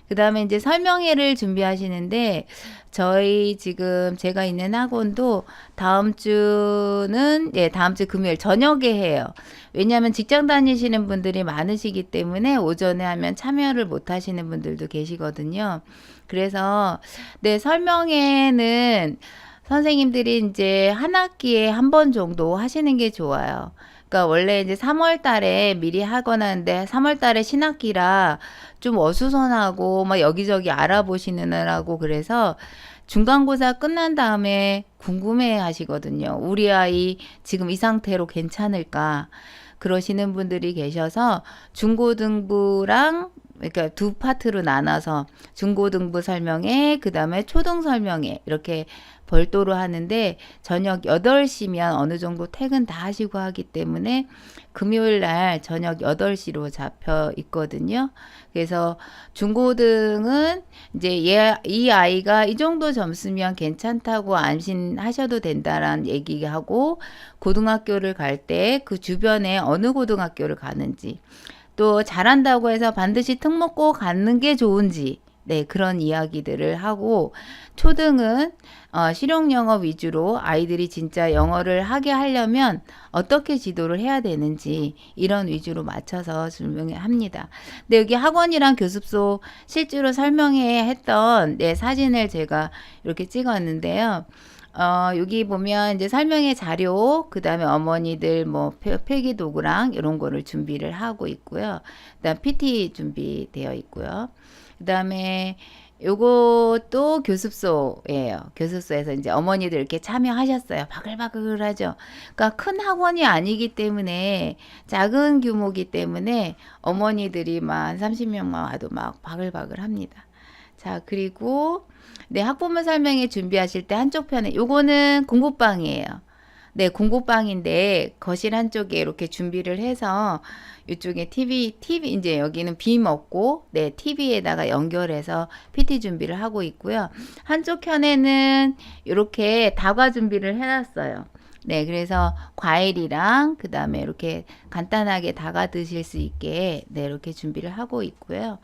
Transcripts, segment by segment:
그 다음에 이제 설명회를 준비하시는데, 저희 지금 제가 있는 학원도 다음 주는, 예, 다음 주 금요일 저녁에 해요. 왜냐하면 직장 다니시는 분들이 많으시기 때문에 오전에 하면 참여를 못 하시는 분들도 계시거든요. 그래서, 네, 설명회는 선생님들이 이제 한 학기에 한 번 정도 하시는 게 좋아요. 그러니까 원래 이제 3월 달에 미리 하거나 하는데 3월 달에 신학기라 좀 어수선하고 막 여기저기 알아보시느라고 그래서 중간고사 끝난 다음에 궁금해 하시거든요. 우리 아이 지금 이 상태로 괜찮을까? 그러시는 분들이 계셔서 중고등부랑 그러니까 두 파트로 나눠서 중고등부 설명회, 그 다음에 초등 설명회 이렇게 별도로 하는데 저녁 8시면 어느 정도 퇴근 다 하시고 하기 때문에 금요일 날 저녁 8시로 잡혀 있거든요. 그래서 중고등은 이제 이 아이가 이 정도 점수면 괜찮다고 안심하셔도 된다라는 얘기하고 고등학교를 갈 때 그 주변에 어느 고등학교를 가는지 또 잘한다고 해서 반드시 특목 꼭 갖는 게 좋은지 네 그런 이야기들을 하고 초등은 실용 영어 위주로 아이들이 진짜 영어를 하게 하려면 어떻게 지도를 해야 되는지 이런 위주로 맞춰서 설명합니다. 근데 여기 학원이랑 교습소 실제로 설명회 했던 네, 사진을 제가 이렇게 찍었는데요. 여기 보면 이제 설명의 자료, 그 다음에 어머니들 뭐 필기 도구랑 이런 거를 준비를 하고 있고요. 그다음 PT 준비되어 있고요. 그 다음에 요것도 교습소예요. 교습소에서 이제 어머니들 이렇게 참여하셨어요. 바글바글하죠. 그러니까 큰 학원이 아니기 때문에 작은 규모기 때문에 어머니들이 만 30명만 와도 막 바글바글합니다. 자, 그리고 네, 학부모 설명회 준비하실 때 한쪽 편에 요거는 공부방이에요. 네, 공부방인데 거실 한쪽에 이렇게 준비를 해서 이쪽에 TV 이제 여기는 빔 없고 네, TV에다가 연결해서 PT 준비를 하고 있고요. 한쪽 편에는 이렇게 다과 준비를 해놨어요. 네, 그래서 과일이랑 그 다음에 이렇게 간단하게 다가 드실 수 있게 네, 이렇게 준비를 하고 있고요.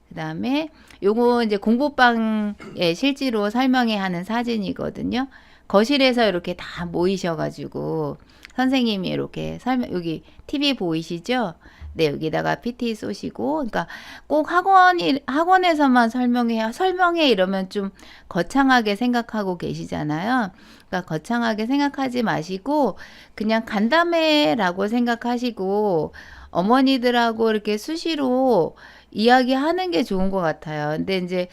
그 다음에 요거 이제 공부방에 실제로 설명회 하는 사진이거든요. 거실에서 이렇게 다 모이셔가지고 선생님이 이렇게 설명, 여기 TV 보이시죠? 네, 여기다가 PT 쏘시고, 그러니까 꼭 학원에서만 설명회 이러면 좀 거창하게 생각하고 계시잖아요. 그러니까 거창하게 생각하지 마시고, 그냥 간담회라고 생각하시고, 어머니들하고 이렇게 수시로 이야기하는 게 좋은 것 같아요. 근데 이제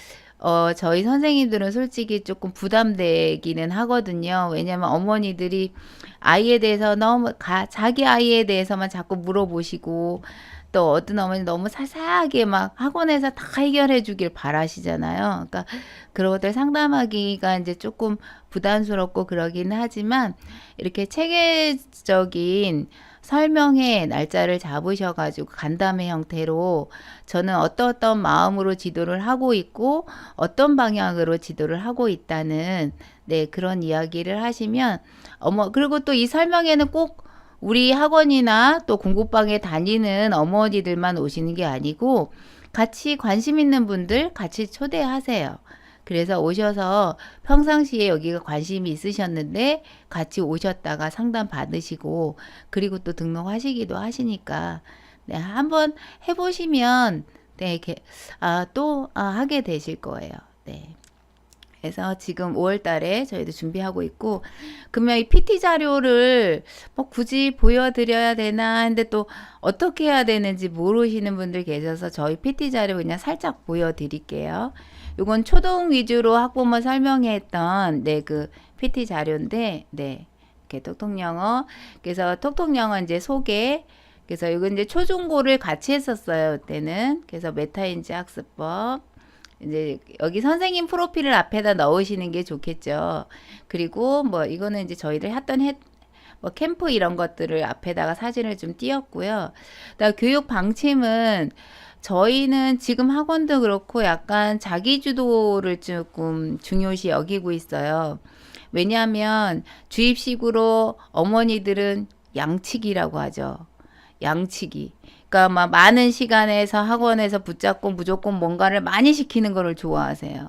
저희 선생님들은 솔직히 조금 부담되기는 하거든요. 왜냐면 어머니들이 아이에 대해서 너무 자기 아이에 대해서만 자꾸 물어보시고 또 어떤 어머니 너무 사사하게 막 학원에서 다 해결해 주길 바라시잖아요. 그러니까 그런 것들 상담하기가 이제 조금 부담스럽고 그러긴 하지만 이렇게 체계적인 설명회 날짜를 잡으셔가지고 간담회 형태로 저는 어떤 마음으로 지도를 하고 있고 어떤 방향으로 지도를 하고 있다는 네, 그런 이야기를 하시면 그리고 또 이 설명회는 꼭 우리 학원이나 또 공부방에 다니는 어머니들만 오시는 게 아니고 같이 관심 있는 분들 같이 초대하세요. 그래서 오셔서 평상시에 여기가 관심이 있으셨는데 같이 오셨다가 상담 받으시고 그리고 또 등록하시기도 하시니까 네, 한번 해보시면 네, 이렇게 하게 되실 거예요. 네. 그래서 지금 5월 달에 저희도 준비하고 있고, 그러면 이 PT 자료를 뭐 굳이 보여드려야 되나 했는데 또 어떻게 해야 되는지 모르시는 분들 계셔서 저희 PT 자료 그냥 살짝 보여드릴게요. 이건 초등 위주로 학부모 설명했던 네, 그 PT 자료인데, 네. 이렇게 톡톡영어. 그래서 톡톡영어 이제 소개. 그래서 이건 이제 초중고를 같이 했었어요, 그때는. 그래서 메타인지 학습법. 이제 여기 선생님 프로필을 앞에다 넣으시는 게 좋겠죠. 그리고 뭐 이거는 이제 저희들 뭐 캠프 이런 것들을 앞에다가 사진을 좀 띄웠고요. 그다음 교육 방침은 저희는 지금 학원도 그렇고 약간 자기주도를 조금 중요시 여기고 있어요. 왜냐하면 주입식으로 어머니들은 양치기라고 하죠. 양치기. 그러니까 막 많은 시간에서 학원에서 붙잡고 무조건 뭔가를 많이 시키는 거를 좋아하세요.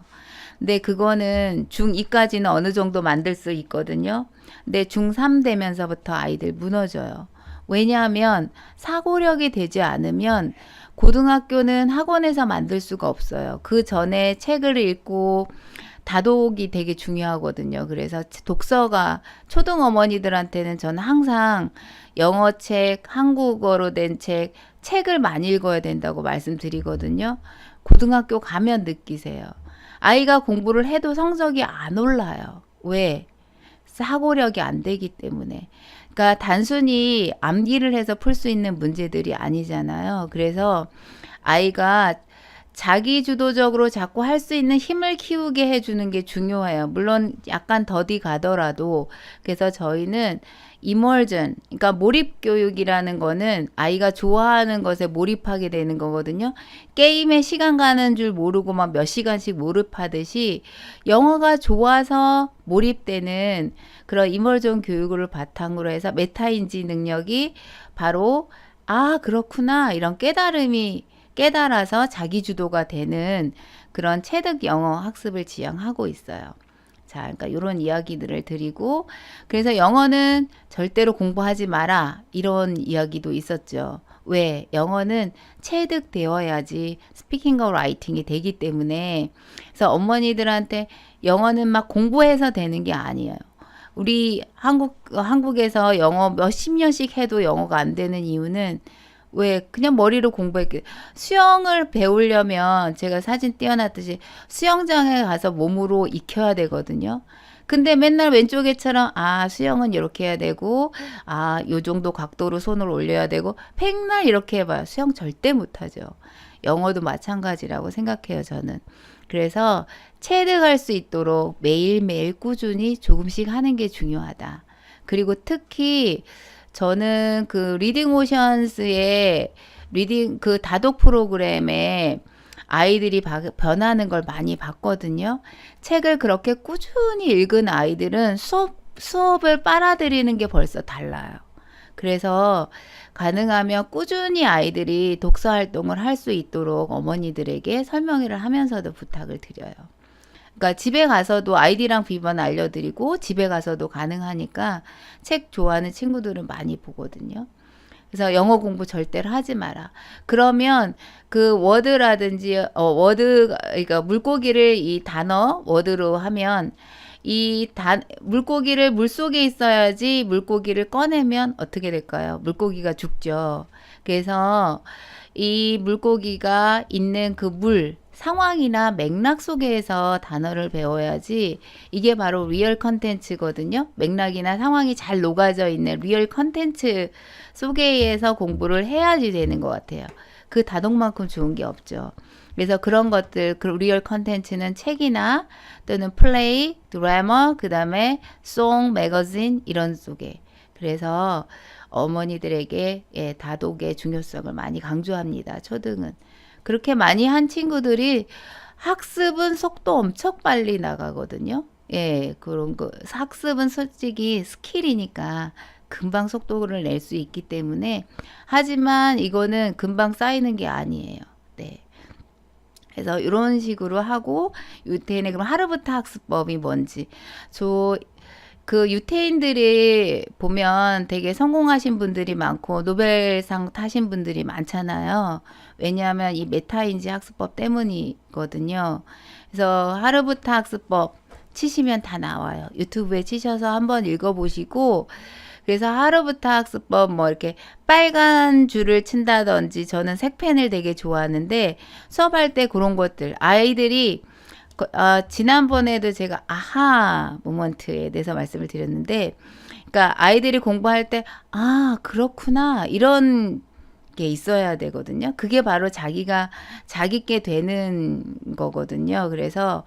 근데 그거는 중2까지는 어느 정도 만들 수 있거든요. 근데 중3 되면서부터 아이들 무너져요. 왜냐하면 사고력이 되지 않으면 고등학교는 학원에서 만들 수가 없어요. 그 전에 책을 읽고 다독이 되게 중요하거든요. 그래서 독서가 초등 어머니들한테는 저는 항상 영어 책, 한국어로 된 책, 책을 많이 읽어야 된다고 말씀드리거든요. 고등학교 가면 느끼세요. 아이가 공부를 해도 성적이 안 올라요. 왜? 사고력이 안 되기 때문에. 그러니까 단순히 암기를 해서 풀 수 있는 문제들이 아니잖아요. 그래서 아이가 자기 주도적으로 자꾸 할 수 있는 힘을 키우게 해주는 게 중요해요. 물론 약간 더디 가더라도. 그래서 저희는 이멀전, 그러니까 몰입 교육이라는 거는 아이가 좋아하는 것에 몰입하게 되는 거거든요. 게임에 시간 가는 줄 모르고 막 몇 시간씩 몰입하듯이 영어가 좋아서 몰입되는 그런 이멀전 교육을 바탕으로 해서 메타인지 능력이 바로 아, 그렇구나. 이런 깨달음이 깨달아서 자기주도가 되는 그런 체득 영어 학습을 지향하고 있어요. 자, 그러니까 이런 이야기들을 드리고, 그래서 영어는 절대로 공부하지 마라. 이런 이야기도 있었죠. 왜? 영어는 체득되어야지 스피킹과 라이팅이 되기 때문에. 그래서 어머니들한테 영어는 막 공부해서 되는 게 아니에요. 우리 한국에서 영어 몇십 년씩 해도 영어가 안 되는 이유는 왜 그냥 머리로 공부했게 수영을 배우려면 제가 사진 띄워놨듯이 수영장에 가서 몸으로 익혀야 되거든요. 근데 맨날 왼쪽에처럼 아 수영은 이렇게 해야 되고 아 요 정도 각도로 손을 올려야 되고 백날 이렇게 해봐요. 수영 절대 못하죠. 영어도 마찬가지라고 생각해요, 저는. 그래서 체득할 수 있도록 매일매일 꾸준히 조금씩 하는 게 중요하다. 그리고 특히 저는 그 리딩 오션스의 리딩 그 다독 프로그램에 아이들이 변하는 걸 많이 봤거든요. 책을 그렇게 꾸준히 읽은 아이들은 수업을 빨아들이는 게 벌써 달라요. 그래서 가능하면 꾸준히 아이들이 독서 활동을 할 수 있도록 어머니들에게 설명회를 하면서도 부탁을 드려요. 그러니까 집에 가서도 아이디랑 비번 알려드리고 집에 가서도 가능하니까 책 좋아하는 친구들은 많이 보거든요. 그래서 영어 공부 절대로 하지 마라. 그러면 그 워드라든지 그러니까 물고기를 이 단어 워드로 하면 물고기를 물속에 있어야지 물고기를 꺼내면 어떻게 될까요? 물고기가 죽죠. 그래서 이 물고기가 있는 그 상황이나 맥락 속에서 단어를 배워야지 이게 바로 리얼 컨텐츠거든요. 맥락이나 상황이 잘 녹아져 있는 리얼 컨텐츠 속에서 공부를 해야지 되는 것 같아요. 그 다독만큼 좋은 게 없죠. 그래서 그런 것들, 그 리얼 컨텐츠는 책이나 또는 플레이, 드라마, 그 다음에 송, 매거진 이런 속에. 그래서 어머니들에게 다독의 중요성을 많이 강조합니다. 초등은. 그렇게 많이 한 친구들이 학습은 속도 엄청 빨리 나가거든요. 예, 그런 거. 학습은 솔직히 스킬이니까 금방 속도를 낼 수 있기 때문에 하지만 이거는 금방 쌓이는 게 아니에요. 네. 그래서 이런 식으로 하고 유태인의 그럼 하루부터 학습법이 뭔지 그 유태인들이 보면 되게 성공하신 분들이 많고 노벨상 타신 분들이 많잖아요. 왜냐하면 이 메타인지 학습법 때문이거든요. 그래서 하루부터 학습법 치시면 다 나와요. 유튜브에 치셔서 한번 읽어보시고 그래서 하루부터 학습법 뭐 이렇게 빨간 줄을 친다든지 저는 색펜을 되게 좋아하는데 수업할 때 그런 것들 아이들이 지난번에도 제가 아하 모먼트에 대해서 말씀을 드렸는데 그러니까 아이들이 공부할 때 아 그렇구나 이런 게 있어야 되거든요. 그게 바로 자기가 자기께 되는 거거든요. 그래서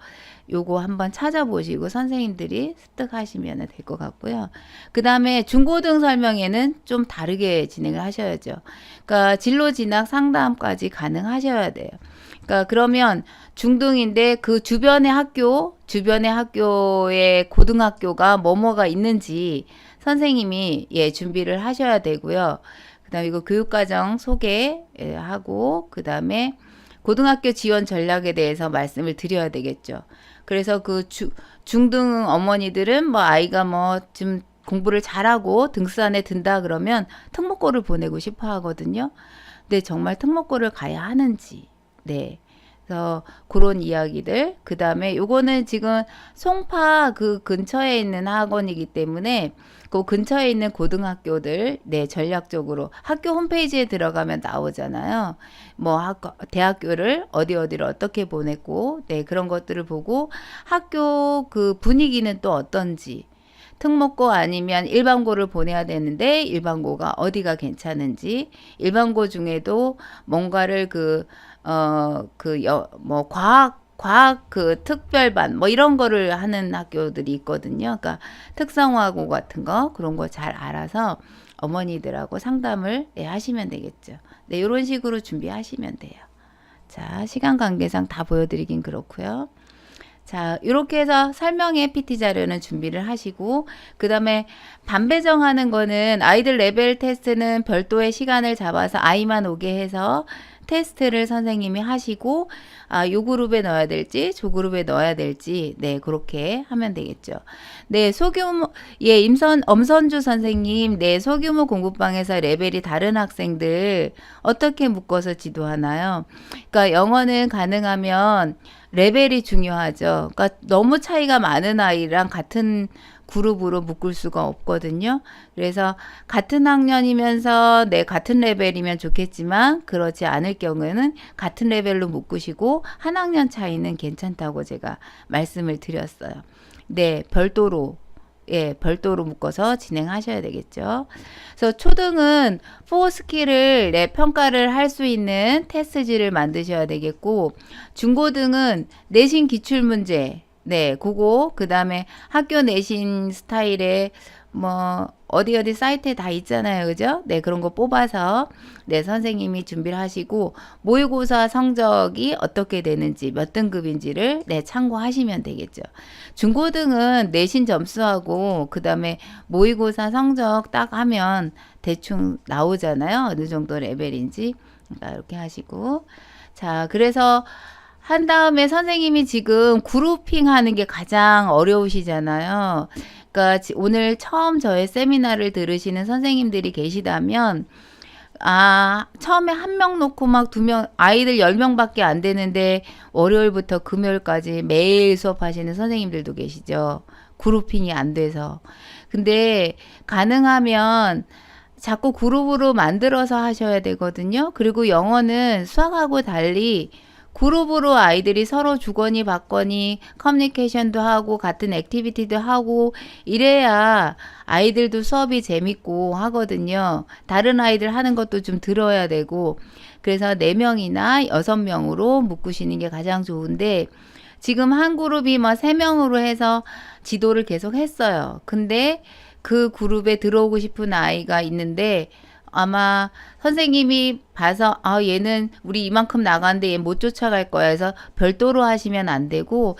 요거 한번 찾아보시고 선생님들이 습득하시면 될 것 같고요. 그 다음에 중고등 설명회는 좀 다르게 진행을 하셔야죠. 그러니까 진로 진학 상담까지 가능하셔야 돼요. 그러니까 그러면 중등인데 그 주변의 학교의 고등학교가 뭐뭐가 있는지 선생님이 준비를 하셔야 되고요. 그다음에 이거 교육과정 소개하고 그다음에 고등학교 지원 전략에 대해서 말씀을 드려야 되겠죠. 그래서 그 중등 어머니들은 뭐 아이가 뭐 좀 공부를 잘하고 등수안에 든다 그러면 특목고를 보내고 싶어 하거든요. 근데 정말 특목고를 가야 하는지. 네. 그래서 그런 이야기들. 그다음에 요거는 지금 송파 그 근처에 있는 학원이기 때문에 그 근처에 있는 고등학교들 네 전략적으로 학교 홈페이지에 들어가면 나오잖아요. 뭐 대학교를 어디를 어떻게 보냈고 네 그런 것들을 보고 학교 그 분위기는 또 어떤지 특목고 아니면 일반고를 보내야 되는데 일반고가 어디가 괜찮은지 일반고 중에도 뭔가를 뭐 과학 그 특별반 뭐 이런 거를 하는 학교들이 있거든요. 그러니까 특성화고 같은 거 그런 거 잘 알아서 어머니들하고 상담을 네, 하시면 되겠죠. 네, 이런 식으로 준비하시면 돼요. 자, 시간 관계상 다 보여드리긴 그렇고요. 자, 이렇게 해서 설명의 PT 자료는 준비를 하시고 그 다음에 반배정하는 거는 아이들 레벨 테스트는 별도의 시간을 잡아서 아이만 오게 해서 테스트를 선생님이 하시고 요 그룹에 넣어야 될지 저 그룹에 넣어야 될지 네 그렇게 하면 되겠죠. 네 소규모 엄선주 선생님 네 소규모 공부방에서 레벨이 다른 학생들 어떻게 묶어서 지도하나요? 그러니까 영어는 가능하면 레벨이 중요하죠. 그러니까 너무 차이가 많은 아이랑 같은 그룹으로 묶을 수가 없거든요. 그래서 같은 학년이면서 같은 레벨이면 좋겠지만 그렇지 않을 경우에는 같은 레벨로 묶으시고 한 학년 차이는 괜찮다고 제가 말씀을 드렸어요. 네, 별도로 묶어서 진행하셔야 되겠죠. 그래서 초등은 4스킬을 평가를 할 수 있는 테스트지를 만드셔야 되겠고, 중고등은 내신 기출문제, 네, 그거, 그 다음에 학교 내신 스타일의 뭐 어디 사이트에 다 있잖아요. 그죠? 네, 그런 거 뽑아서 네, 선생님이 준비를 하시고 모의고사 성적이 어떻게 되는지 몇 등급인지를 네, 참고하시면 되겠죠. 중고등은 내신 점수하고 그다음에 모의고사 성적 딱 하면 대충 나오잖아요. 어느 정도 레벨인지. 그러니까 이렇게 하시고 자, 그래서 한 다음에 선생님이 지금 그룹핑 하는 게 가장 어려우시잖아요. 그러니까 오늘 처음 저의 세미나를 들으시는 선생님들이 계시다면 처음에 한 명 놓고 막 2명, 아이들 10명밖에 안 되는데 월요일부터 금요일까지 매일 수업하시는 선생님들도 계시죠. 그룹핑이 안 돼서. 근데 가능하면 자꾸 그룹으로 만들어서 하셔야 되거든요. 그리고 영어는 수학하고 달리 그룹으로 아이들이 서로 주거니 받거니 커뮤니케이션도 하고 같은 액티비티도 하고 이래야 아이들도 수업이 재밌고 하거든요. 다른 아이들 하는 것도 좀 들어야 되고 그래서 4명이나 6명으로 묶으시는 게 가장 좋은데 지금 한 그룹이 뭐 3명으로 해서 지도를 계속 했어요. 근데 그 그룹에 들어오고 싶은 아이가 있는데 아마 선생님이 봐서 얘는 우리 이만큼 나가는데 얘 못 쫓아갈 거야 해서 별도로 하시면 안 되고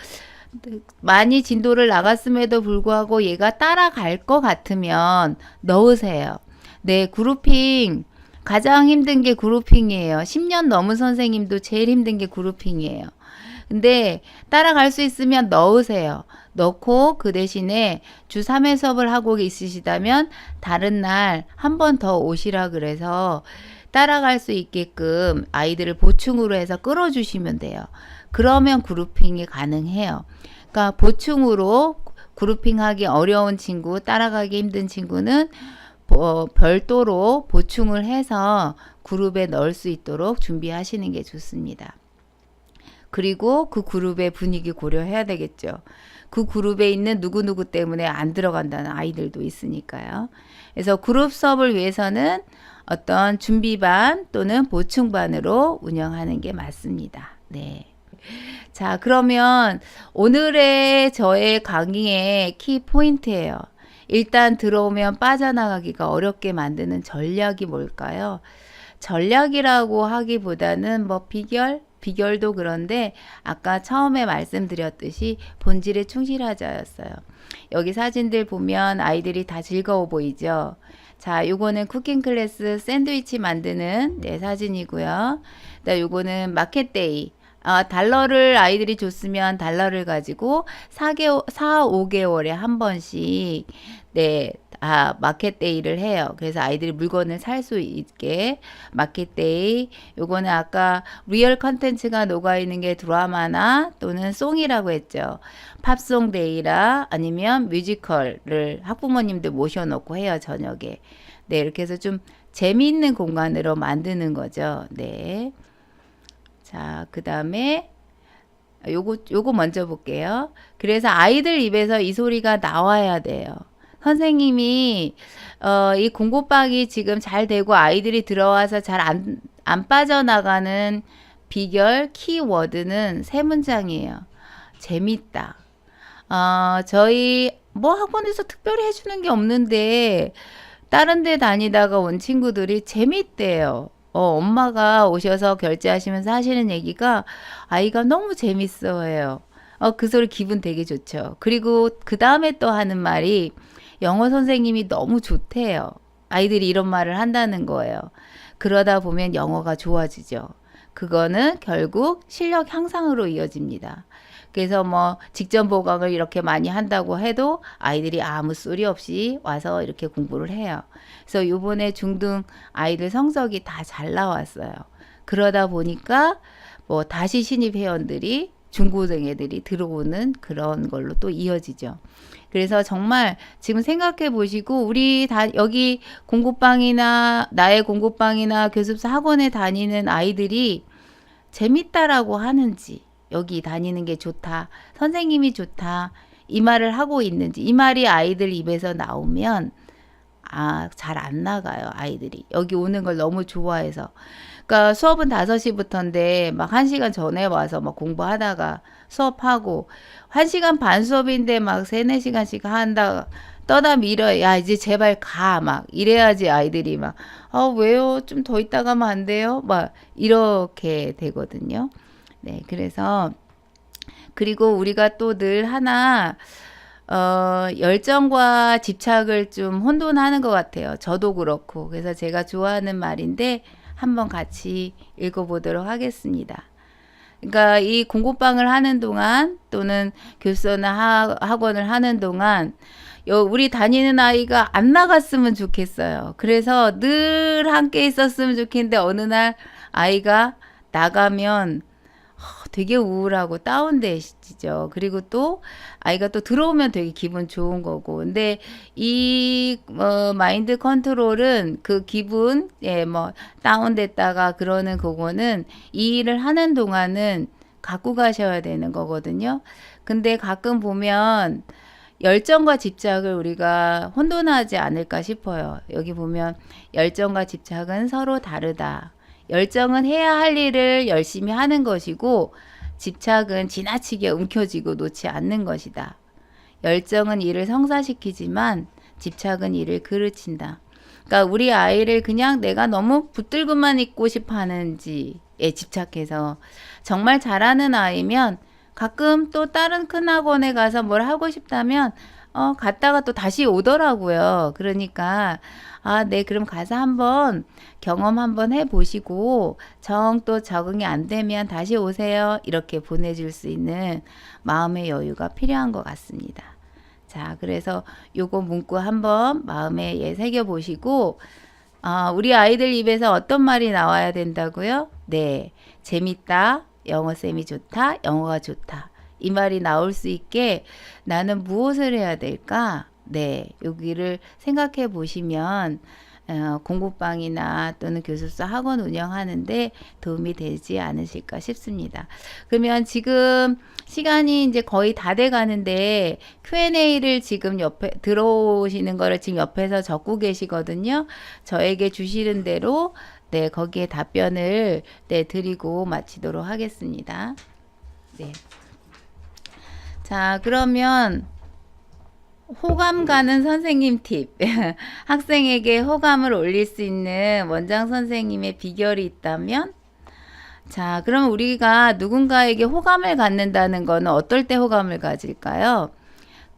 많이 진도를 나갔음에도 불구하고 얘가 따라갈 것 같으면 넣으세요. 네, 그룹핑 가장 힘든 게 그룹핑이에요. 10년 넘은 선생님도 제일 힘든 게 그룹핑이에요. 근데 따라갈 수 있으면 넣으세요. 넣고 그 대신에 주 3회 수업을 하고 있으시다면 다른 날 한 번 더 오시라 그래서 따라갈 수 있게끔 아이들을 보충으로 해서 끌어주시면 돼요. 그러면 그룹핑이 가능해요. 그러니까 보충으로 그룹핑하기 어려운 친구, 따라가기 힘든 친구는 별도로 보충을 해서 그룹에 넣을 수 있도록 준비하시는 게 좋습니다. 그리고 그 그룹의 분위기 고려해야 되겠죠. 그 그룹에 있는 누구누구 때문에 안 들어간다는 아이들도 있으니까요. 그래서 그룹 수업을 위해서는 어떤 준비반 또는 보충반으로 운영하는 게 맞습니다. 네. 자, 그러면 오늘의 저의 강의의 키 포인트예요. 일단 들어오면 빠져나가기가 어렵게 만드는 전략이 뭘까요? 전략이라고 하기보다는 뭐 비결? 비결도 그런데 아까 처음에 말씀드렸듯이 본질에 충실하자였어요. 여기 사진들 보면 아이들이 다 즐거워 보이죠. 자, 요거는 쿠킹 클래스 샌드위치 만드는 사진이고요. 요거는 마켓데이. 달러를 아이들이 줬으면 달러를 가지고 5개월에 한 번씩 마켓데이를 해요. 그래서 아이들이 물건을 살 수 있게 마켓데이. 요거는 아까 리얼 컨텐츠가 녹아있는 게 드라마나 또는 송이라고 했죠. 팝송 데이라 아니면 뮤지컬을 학부모님들 모셔놓고 해요, 저녁에. 네, 이렇게 해서 좀 재미있는 공간으로 만드는 거죠. 네. 자, 그 다음에 요거 먼저 볼게요. 그래서 아이들 입에서 이 소리가 나와야 돼요. 선생님이 이 공부방이 지금 잘 되고 아이들이 들어와서 잘 안 빠져나가는 비결 키워드는 세 문장이에요. 재밌다. 저희 뭐 학원에서 특별히 해주는 게 없는데 다른 데 다니다가 온 친구들이 재밌대요. 엄마가 오셔서 결제하시면서 하시는 얘기가 아이가 너무 재밌어해요. 그 소리 기분 되게 좋죠. 그리고 그 다음에 또 하는 말이 영어 선생님이 너무 좋대요. 아이들이 이런 말을 한다는 거예요. 그러다 보면 영어가 좋아지죠. 그거는 결국 실력 향상으로 이어집니다. 그래서 뭐 직전 보강을 이렇게 많이 한다고 해도 아이들이 아무 소리 없이 와서 이렇게 공부를 해요. 그래서 요번에 중등 아이들 성적이 다 잘 나왔어요. 그러다 보니까 뭐 다시 신입 회원들이 중고등 애들이 들어오는 그런 걸로 또 이어지죠. 그래서 정말 지금 생각해 보시고 우리 다 여기 공부방이나 나의 공부방이나 교습소 학원에 다니는 아이들이 재밌다라고 하는지 여기 다니는 게 좋다. 선생님이 좋다. 이 말을 하고 있는지 이 말이 아이들 입에서 나오면 잘 안 나가요. 아이들이. 여기 오는 걸 너무 좋아해서. 그러니까 수업은 5시부터인데 막 1시간 전에 와서 막 공부하다가 수업하고 1시간 반 수업인데 막 3, 4시간씩 한다. 떠다 밀어. 야, 이제 제발 가. 막 이래야지 아이들이 막 왜요? 좀 더 있다 가면 안 돼요? 막 이렇게 되거든요. 네, 그래서 그리고 우리가 또 늘 하나 열정과 집착을 좀 혼돈하는 것 같아요. 저도 그렇고. 그래서 제가 좋아하는 말인데 한번 같이 읽어보도록 하겠습니다. 그러니까 이 공부방을 하는 동안 또는 교수나 학원을 하는 동안 우리 다니는 아이가 안 나갔으면 좋겠어요. 그래서 늘 함께 있었으면 좋겠는데 어느 날 아이가 나가면 되게 우울하고 다운되시죠. 그리고 또 아이가 또 들어오면 되게 기분 좋은 거고. 근데 이 마인드 컨트롤은 그 기분 뭐 다운됐다가 그러는 그거는 이 일을 하는 동안은 갖고 가셔야 되는 거거든요. 근데 가끔 보면 열정과 집착을 우리가 혼돈하지 않을까 싶어요. 여기 보면 열정과 집착은 서로 다르다. 열정은 해야 할 일을 열심히 하는 것이고 집착은 지나치게 움켜쥐고 놓지 않는 것이다. 열정은 일을 성사시키지만 집착은 일을 그르친다. 그러니까 우리 아이를 그냥 내가 너무 붙들고만 있고 싶어 하는지에 집착해서 정말 잘하는 아이면 가끔 또 다른 큰 학원에 가서 뭘 하고 싶다면 갔다가 또 다시 오더라고요. 그러니까 네, 그럼 가서 한번 경험 한번 해보시고 정 또 적응이 안 되면 다시 오세요. 이렇게 보내줄 수 있는 마음의 여유가 필요한 것 같습니다. 자, 그래서 요거 문구 한번 마음에 새겨보시고 우리 아이들 입에서 어떤 말이 나와야 된다고요? 네, 재밌다. 영어쌤이 좋다. 영어가 좋다. 이 말이 나올 수 있게 나는 무엇을 해야 될까? 네, 여기를 생각해 보시면 공부방이나 또는 교습소 학원 운영하는데 도움이 되지 않으실까 싶습니다. 그러면 지금 시간이 이제 거의 다 돼 가는데 Q&A를 지금 옆에 들어오시는 거를 지금 옆에서 적고 계시거든요. 저에게 주시는 대로 네, 거기에 답변을 드리고 마치도록 하겠습니다. 네. 자, 그러면 호감 가는 선생님 팁. 학생에게 호감을 올릴 수 있는 원장 선생님의 비결이 있다면 자, 그럼 우리가 누군가에게 호감을 갖는다는 거는 어떨 때 호감을 가질까요?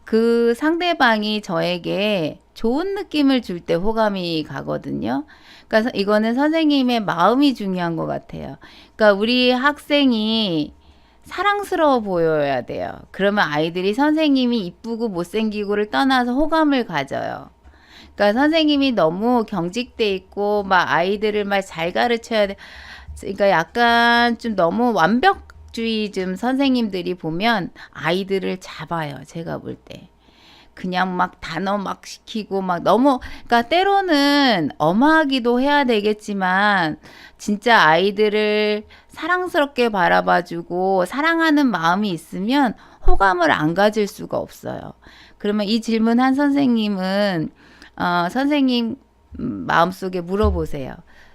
그 상대방이 저에게 좋은 느낌을 줄 때 호감이 가거든요. 그러니까 이거는 선생님의 마음이 중요한 것 같아요. 그러니까 우리 학생이 사랑스러워 보여야 돼요. 그러면 아이들이 선생님이 이쁘고 못생기고를 떠나서 호감을 가져요. 그러니까 선생님이 너무 경직돼 있고 막 아이들을 막 잘 가르쳐야 돼. 그러니까 약간 좀 너무 완벽주의 좀 선생님들이 보면 아이들을 잡아요. 제가 볼 때. 그냥 막 단어 막 시키고 막 너무 그러니까 때로는 엄하기도 해야 되겠지만 진짜 아이들을 사랑스럽게 바라봐주고 사랑하는 마음이 있으면 호감을 안 가질 수가 없어요. 그러면 이 질문한 선생님은 선생님 마음속에 물어보세요.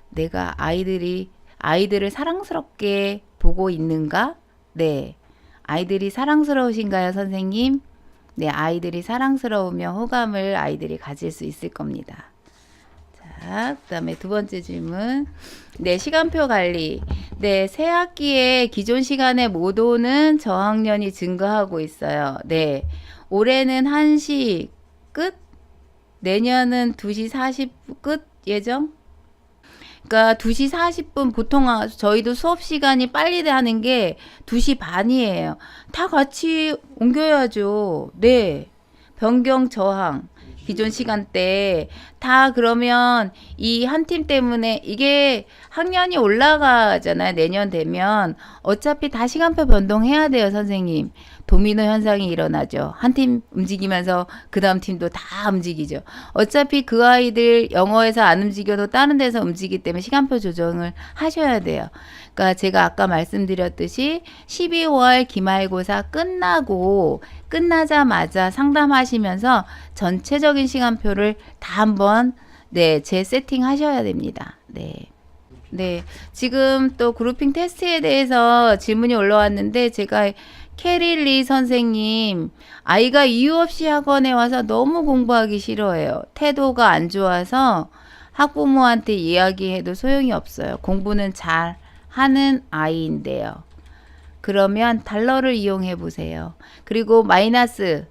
내가 아이들을 사랑스럽게 보고 있는가? 네. 아이들이 사랑스러우신가요, 선생님? 네, 아이들이 사랑스러우면 호감을 아이들이 가질 수 있을 겁니다. 자, 그 다음에 두 번째 질문. 네, 시간표 관리. 네, 새 학기에 기존 시간에 못 오는 저학년이 증가하고 있어요. 네, 올해는 1시 끝, 내년은 2시 40분 끝 예정? 그러니까 2시 40분 보통 저희도 수업 시간이 빨리 하는 게 2시 반이에요. 다 같이 옮겨야죠. 네. 변경 저항. 기존 시간대 다 그러면 이 한 팀 때문에 이게 학년이 올라가잖아요. 내년 되면 어차피 다 시간표 변동해야 돼요, 선생님. 도미노 현상이 일어나죠. 한 팀 움직이면서 그 다음 팀도 다 움직이죠. 어차피 그 아이들 영어에서 안 움직여도 다른 데서 움직이기 때문에 시간표 조정을 하셔야 돼요. 그러니까 제가 아까 말씀드렸듯이 12월 기말고사 끝나자마자 상담하시면서 전체적인 시간표를 다 한번 재세팅 하셔야 됩니다. 네. 지금 또 그룹핑 테스트에 대해서 질문이 올라왔는데 제가 캐릴리 선생님, 아이가 이유 없이 학원에 와서 너무 공부하기 싫어해요. 태도가 안 좋아서 학부모한테 이야기해도 소용이 없어요. 공부는 잘 하는 아이인데요. 그러면 달러를 이용해 보세요. 그리고 마이너스,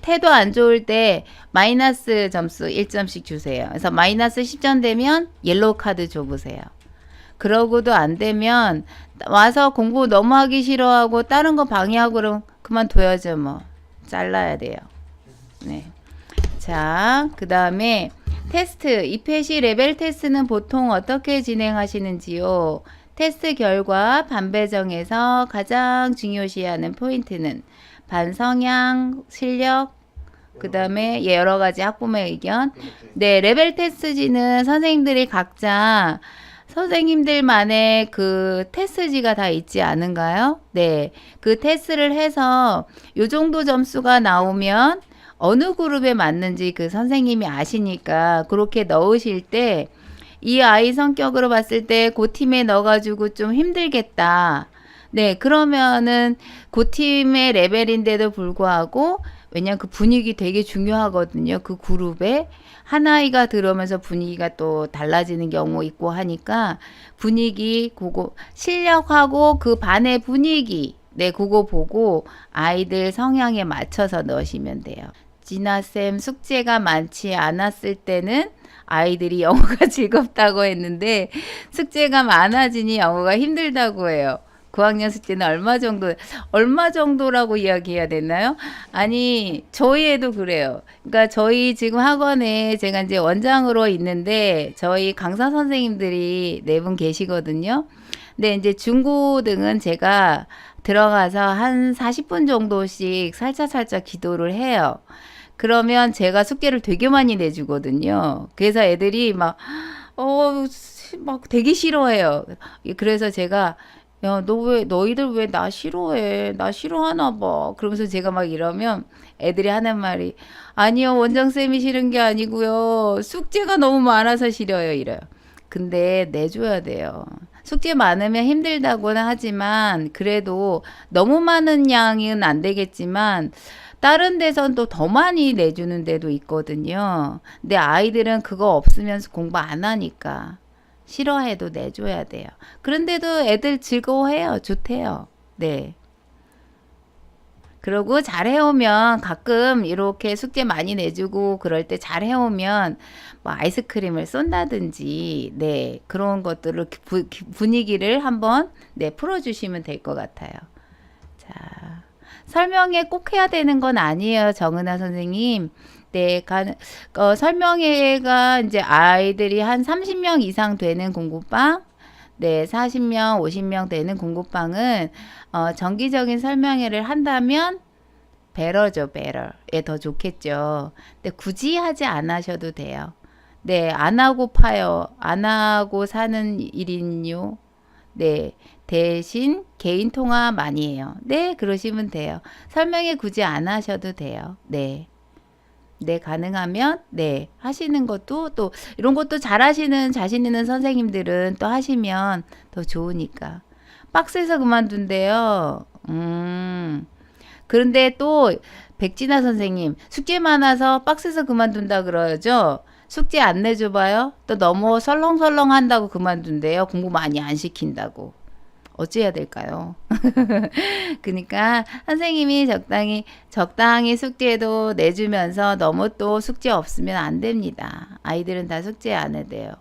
태도 안 좋을 때 마이너스 점수 1점씩 주세요. 그래서 마이너스 10점 되면 옐로우 카드 줘보세요. 그러고도 안 되면 와서 공부 너무 하기 싫어하고 다른 거 방해하고 그럼 그만둬야죠. 뭐 잘라야 돼요. 네. 자, 그 다음에 테스트, 입회시 레벨 테스트는 보통 어떻게 진행하시는지요? 테스트 결과 반배정에서 가장 중요시하는 포인트는 반성향, 실력, 그 다음에 여러 가지 학부모의 의견. 네, 레벨 테스트지는 선생님들이 각자 선생님들만의 그 테스트지가 다 있지 않은가요? 네, 그 테스트를 해서 요 정도 점수가 나오면 어느 그룹에 맞는지 그 선생님이 아시니까 그렇게 넣으실 때 이 아이 성격으로 봤을 때 그 팀에 넣어가지고 좀 힘들겠다. 네, 그러면은 그 팀의 레벨인데도 불구하고 왜냐면 그 분위기 되게 중요하거든요. 그 그룹에 한 아이가 들어오면서 분위기가 또 달라지는 경우 있고 하니까 분위기 그거 실력하고 그 반의 분위기 그거 보고 아이들 성향에 맞춰서 넣으시면 돼요. 진아쌤 숙제가 많지 않았을 때는 아이들이 영어가 즐겁다고 했는데 숙제가 많아지니 영어가 힘들다고 해요. 9학년 숙제는 얼마 정도라고 이야기해야 되나요? 아니, 저희 애도 그래요. 그러니까 저희 지금 학원에 제가 이제 원장으로 있는데 저희 강사 선생님들이 4분 계시거든요. 근데 이제 중고등은 제가 들어가서 한 40분 정도씩 살짝 기도를 해요. 그러면 제가 숙제를 되게 많이 내주거든요. 그래서 애들이 막 되게 싫어해요. 그래서 제가 야, 너희들 왜 나 싫어해? 나 싫어하나 봐. 그러면서 제가 막 이러면 애들이 하는 말이 아니요, 원장쌤이 싫은 게 아니고요. 숙제가 너무 많아서 싫어요. 이래요. 근데 내줘야 돼요. 숙제 많으면 힘들다고는 하지만 그래도 너무 많은 양은 안 되겠지만 다른 데선 또 더 많이 내주는 데도 있거든요. 근데 아이들은 그거 없으면 공부 안 하니까 싫어해도 내줘야 돼요. 그런데도 애들 즐거워해요. 좋대요. 네. 그러고 잘 해오면 가끔 이렇게 숙제 많이 내주고 그럴 때 잘 해오면 뭐 아이스크림을 쏜다든지 네 그런 것들을 분위기를 한번 네 풀어주시면 될 것 같아요. 자 설명회 꼭 해야 되는 건 아니에요, 정은아 선생님. 네, 설명회가 이제 아이들이 한 30명 이상 되는 공부방, 네, 40명, 50명 되는 공부방은 정기적인 설명회를 한다면 배러죠, 배러. 예, 더 좋겠죠. 근데 굳이 하지 않으셔도 돼요. 네, 안 하고 파요. 안 하고 사는 일인요. 네, 대신 개인 통화 많이 해요. 네, 그러시면 돼요. 설명회 굳이 안 하셔도 돼요. 네. 네, 가능하면, 네, 하시는 것도 또, 이런 것도 잘 하시는 자신 있는 선생님들은 또 하시면 더 좋으니까. 박스에서 그만둔대요. 그런데 또, 백진아 선생님, 숙제 많아서 박스에서 그만둔다 그러죠? 숙제 안 내줘봐요? 또 너무 설렁설렁 한다고 그만둔대요. 공부 많이 안 시킨다고. 어찌해야 될까요? 그러니까 선생님이 적당히 숙제도 내주면서 너무 또 숙제 없으면 안 됩니다. 아이들은 다 숙제 안 해야 돼요.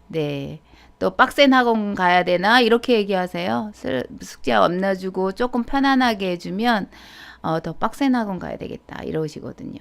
네. 또 빡센 학원 가야 되나? 이렇게 얘기하세요. 숙제 안 내주고 조금 편안하게 해주면 더 빡센 학원 가야 되겠다. 이러시거든요.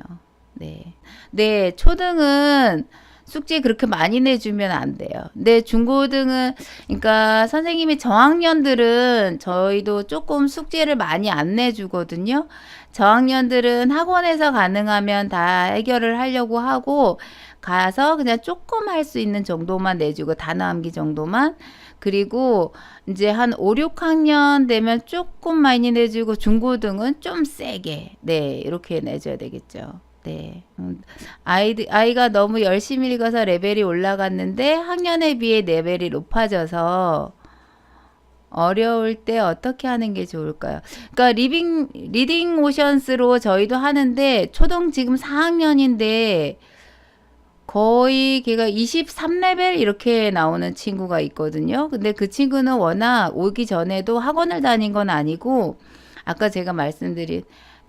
네. 네, 초등은 숙제 그렇게 많이 내주면 안 돼요. 근데 중고등은, 그러니까 선생님이 저학년들은 저희도 조금 숙제를 많이 안 내주거든요. 저학년들은 학원에서 가능하면 다 해결을 하려고 하고, 가서 그냥 조금 할 수 있는 정도만 내주고, 단어 암기 정도만. 그리고 이제 한 5, 6학년 되면 조금 많이 내주고, 중고등은 좀 세게, 네, 이렇게 내줘야 되겠죠. 네. 아이가 너무 열심히 읽어서 레벨이 올라갔는데 학년에 비해 레벨이 높아져서 어려울 때 어떻게 하는 게 좋을까요? 그러니까 리딩 오션스로 저희도 하는데 초등 지금 4학년인데 거의 걔가 23레벨 이렇게 나오는 친구가 있거든요. 근데 그 친구는 워낙 오기 전에도 학원을 다닌 건 아니고 아까 제가 말씀드린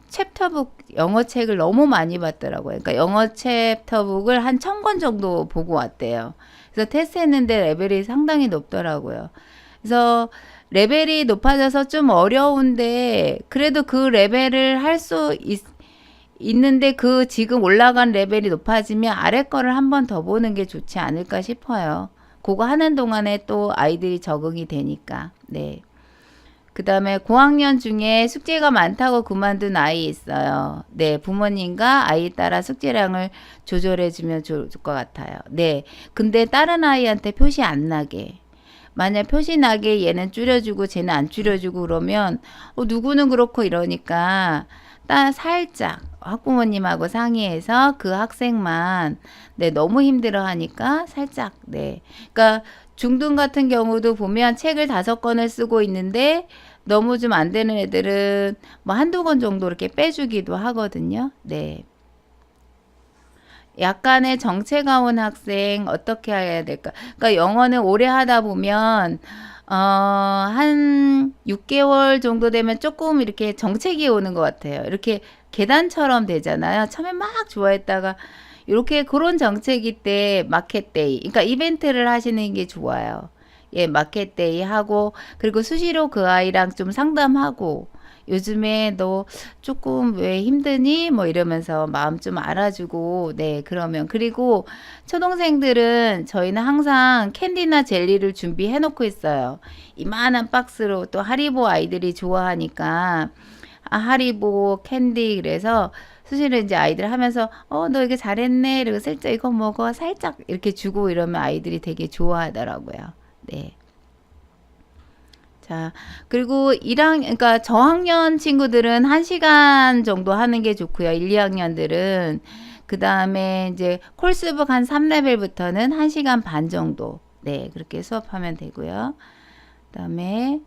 챕터북 영어 책을 너무 많이 봤더라고요. 그러니까 영어 챕터북을 한 1000권 정도 보고 왔대요. 그래서 테스트했는데 레벨이 상당히 높더라고요. 그래서 레벨이 높아져서 좀 어려운데 그래도 그 레벨을 할 수 있는데 그 지금 올라간 레벨이 높아지면 아래 거를 한 번 더 보는 게 좋지 않을까 싶어요. 그거 하는 동안에 또 아이들이 적응이 되니까. 네. 그 다음에 고학년 중에 숙제가 많다고 그만둔 아이 있어요. 네, 부모님과 아이 따라 숙제량을 조절해주면 좋을 것 같아요. 네, 근데 다른 아이한테 표시 안 나게. 만약 표시 나게 얘는 줄여주고 쟤는 안 줄여주고 그러면 누구는 그렇고 이러니까 살짝 학부모님하고 상의해서 그 학생만 네, 너무 힘들어하니까 살짝 네. 그러니까 중등 같은 경우도 보면 책을 5권을 쓰고 있는데 너무 좀 안 되는 애들은 뭐 한두 권 정도 이렇게 빼주기도 하거든요. 네. 약간의 정체가 온 학생 어떻게 해야 될까? 그러니까 영어는 오래 하다 보면 한 6개월 정도 되면 조금 이렇게 정체기 오는 것 같아요. 이렇게 계단처럼 되잖아요. 처음에 막 좋아했다가 이렇게 그런 정체기 때 마켓데이, 그러니까 이벤트를 하시는 게 좋아요. 예, 마켓데이 하고 그리고 수시로 그 아이랑 좀 상담하고 요즘에 너 조금 왜 힘드니? 뭐 이러면서 마음 좀 알아주고 네 그러면 그리고 초등생들은 저희는 항상 캔디나 젤리를 준비해 놓고 있어요. 이만한 박스로 또 하리보 아이들이 좋아하니까 하리보 캔디 그래서 수시로 이제 아이들 하면서 너 이거 잘했네 이러고 슬쩍 이거 먹어 살짝 이렇게 주고 이러면 아이들이 되게 좋아하더라고요. 네. 자, 그리고 그러니까 저학년 친구들은 1시간 정도 하는 게 좋고요. 1, 2학년들은. 그 다음에 이제 콜스북 한 3레벨부터는 1시간 반 정도. 네, 그렇게 수업하면 되고요. 그 다음에,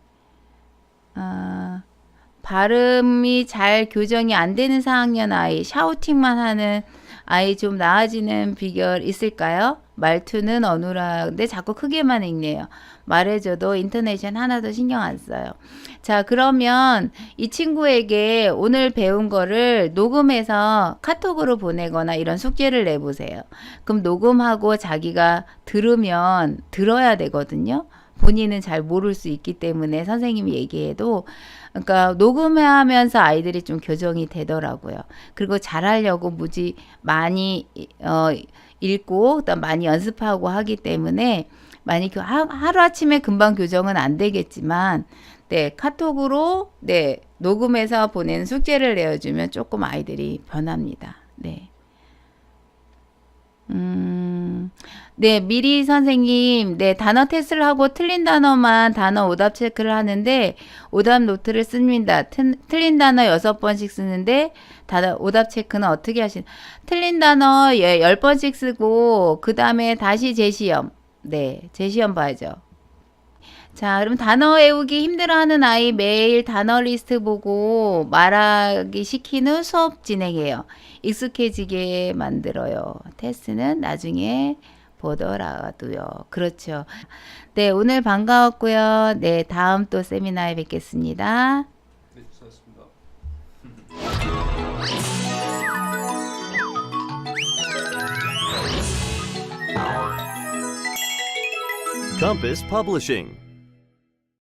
발음이 잘 교정이 안 되는 4학년 아이, 샤우팅만 하는 아이 좀 나아지는 비결 있을까요? 말투는 어눌하. 근데 자꾸 크게만 읽네요. 말해줘도 인터네이션 하나도 신경 안 써요. 자, 그러면 이 친구에게 오늘 배운 거를 녹음해서 카톡으로 보내거나 이런 숙제를 내보세요. 그럼 녹음하고 자기가 들어야 되거든요. 본인은 잘 모를 수 있기 때문에 선생님이 얘기해도, 그러니까 녹음하면서 아이들이 좀 교정이 되더라고요. 그리고 잘하려고 무지 많이 읽고 그다음 많이 연습하고 하기 때문에 많이 하루아침에 금방 교정은 안 되겠지만, 네, 카톡으로 네, 녹음해서 보낸 숙제를 내어주면 조금 아이들이 변합니다. 네. 네, 미리 선생님, 네, 단어 테스트를 하고 틀린 단어만 단어 오답 체크를 하는데, 오답 노트를 씁니다. 틀린 단어 6번씩 쓰는데, 오답 체크는 어떻게 틀린 단어 10번씩 쓰고, 그 다음에 다시 재시험. 네, 재시험 봐야죠. 자, 그럼 단어 외우기 힘들어하는 아이 매일 단어 리스트 보고 말하기 시킨 후 수업 진행해요. 익숙해지게 만들어요. 테스트는 나중에 보더라도요. 그렇죠. 네, 오늘 반가웠고요. 네, 다음 또 세미나에 뵙겠습니다. 네, 수고하셨습니다. Compass Publishing.